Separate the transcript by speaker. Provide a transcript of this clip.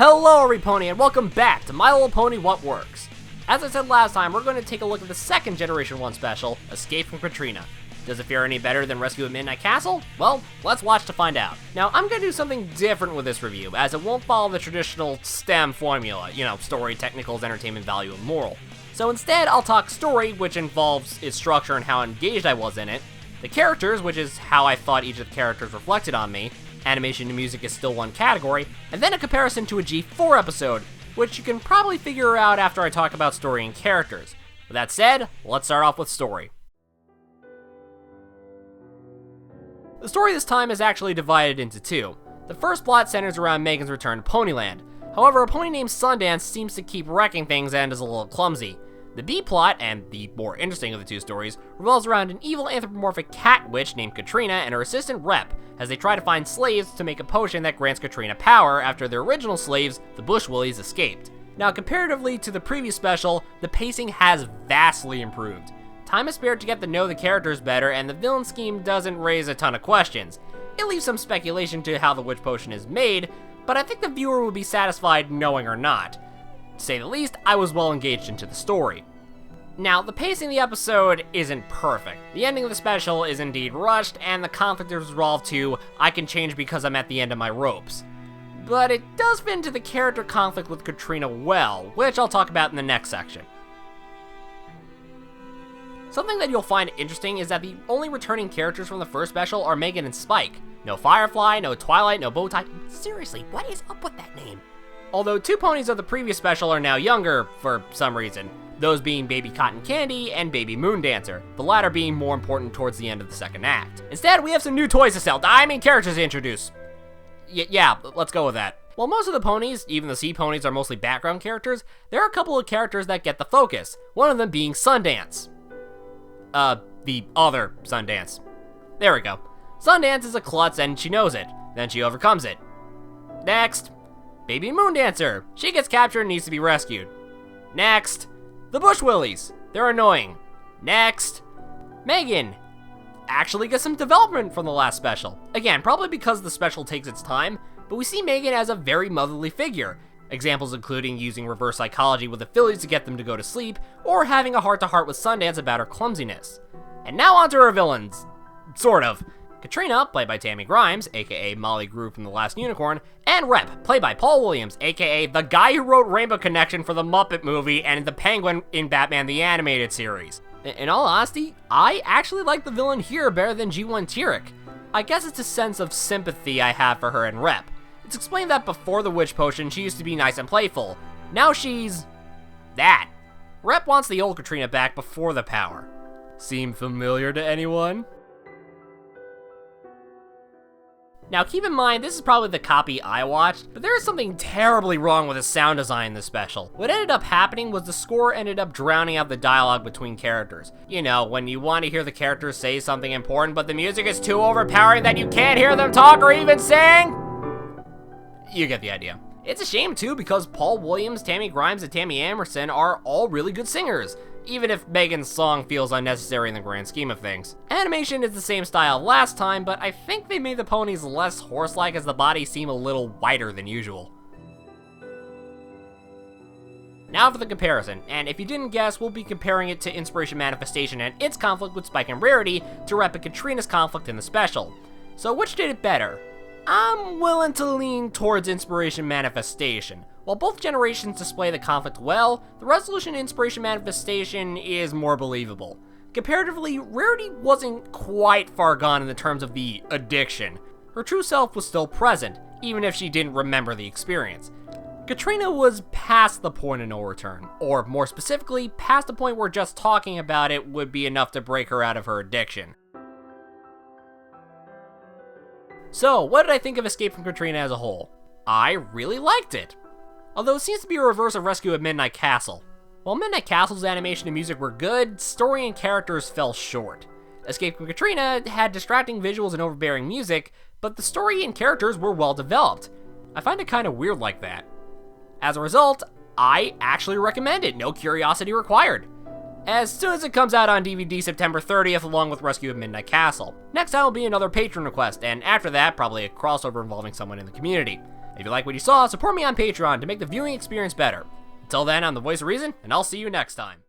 Speaker 1: Hello everypony and welcome back to My Little Pony What Works. As I said last time, we're going to take a look at the second Generation 1 special, Escape from Catrina. Does it fare any better than Rescue at Midnight Castle? Well, let's watch to find out. Now, I'm going to do something different with this review, as it won't follow the traditional STEM formula, story, technicals, entertainment value, and moral. So instead, I'll talk story, which involves its structure and how engaged I was in it, the characters, which is how I thought each of the characters reflected on me, animation and music is still one category, and then a comparison to a G4 episode, which you can probably figure out after I talk about story and characters. With that said, let's start off with story. The story this time is actually divided into two. The first plot centers around Megan's return to Ponyland. However, a pony named Sundance seems to keep wrecking things and is a little clumsy. The B plot, and the more interesting of the two stories, revolves around an evil anthropomorphic cat witch named Catrina and her assistant Rep, as they try to find slaves to make a potion that grants Catrina power after their original slaves, the Bushwillies, escaped. Now, comparatively to the previous special, the pacing has vastly improved. Time is spared to get to know the characters better, and the villain scheme doesn't raise a ton of questions. It leaves some speculation to how the witch potion is made, but I think the viewer will be satisfied knowing or not. To say the least, I was well engaged into the story. Now, the pacing of the episode isn't perfect. The ending of the special is indeed rushed, and the conflict is resolved to, I can change because I'm at the end of my ropes. But it does fit into the character conflict with Catrina well, which I'll talk about in the next section. Something that you'll find interesting is that the only returning characters from the first special are Megan and Spike. No Firefly, no Twilight, no Bowtie. Seriously, what is up with that name? Although two ponies of the previous special are now younger, for some reason. Those being Baby Cotton Candy and Baby Moon Dancer, the latter being more important towards the end of the second act. Instead, we have some new toys to sell, characters to introduce. Yeah, let's go with that. While most of the ponies, even the sea ponies, are mostly background characters, there are a couple of characters that get the focus, one of them being Sundance. The other Sundance. There we go. Sundance is a klutz and she knows it, then she overcomes it. Next, Baby Moon Dancer. She gets captured and needs to be rescued. Next, the Bushwillies. They're annoying. Next, Megan actually gets some development from the last special. Again, probably because the special takes its time, but we see Megan as a very motherly figure. Examples including using reverse psychology with the fillies to get them to go to sleep, or having a heart-to-heart with Sundance about her clumsiness. And now onto her villains. Sort of. Catrina, played by Tammy Grimes, aka Molly Grew from The Last Unicorn, and Rep, played by Paul Williams, aka the guy who wrote Rainbow Connection for the Muppet movie and the Penguin in Batman the Animated Series. In all honesty, I actually like the villain here better than G1 Tyrek. I guess it's a sense of sympathy I have for her and Rep. It's explained that before the witch potion, she used to be nice and playful. Now she's that. Rep wants the old Catrina back before the power. Seem familiar to anyone? Now keep in mind, this is probably the copy I watched, but there is something terribly wrong with the sound design in this special. What ended up happening was the score ended up drowning out the dialogue between characters. You know, when you want to hear the characters say something important, but the music is too overpowering that you can't hear them talk or even sing? You get the idea. It's a shame too, because Paul Williams, Tammy Grimes, and Tammy Emerson are all really good singers, even if Megan's song feels unnecessary in the grand scheme of things. Animation is the same style last time, but I think they made the ponies less horse-like as the bodies seem a little wider than usual. Now for the comparison, and if you didn't guess, we'll be comparing it to Inspiration Manifestation and its conflict with Spike and Rarity to Rep and Catrina's conflict in the special. So which did it better? I'm willing to lean towards Inspiration Manifestation. While both generations display the conflict well, the resolution in Inspiration Manifestation is more believable. Comparatively, Rarity wasn't quite far gone in the terms of the addiction. Her true self was still present, even if she didn't remember the experience. Catrina was past the point of no return, or more specifically, past the point where just talking about it would be enough to break her out of her addiction. So, what did I think of Escape from Catrina as a whole? I really liked it. Although it seems to be a reverse of Rescue at Midnight Castle. While Midnight Castle's animation and music were good, story and characters fell short. Escape from Catrina had distracting visuals and overbearing music, but the story and characters were well developed. I find it kind of weird like that. As a result, I actually recommend it, no curiosity required. As soon as it comes out on DVD September 30th along with Rescue at Midnight Castle. Next time will be another patron request, and after that, probably a crossover involving someone in the community. If you like what you saw, support me on Patreon to make the viewing experience better. Until then, I'm the voice of reason, and I'll see you next time.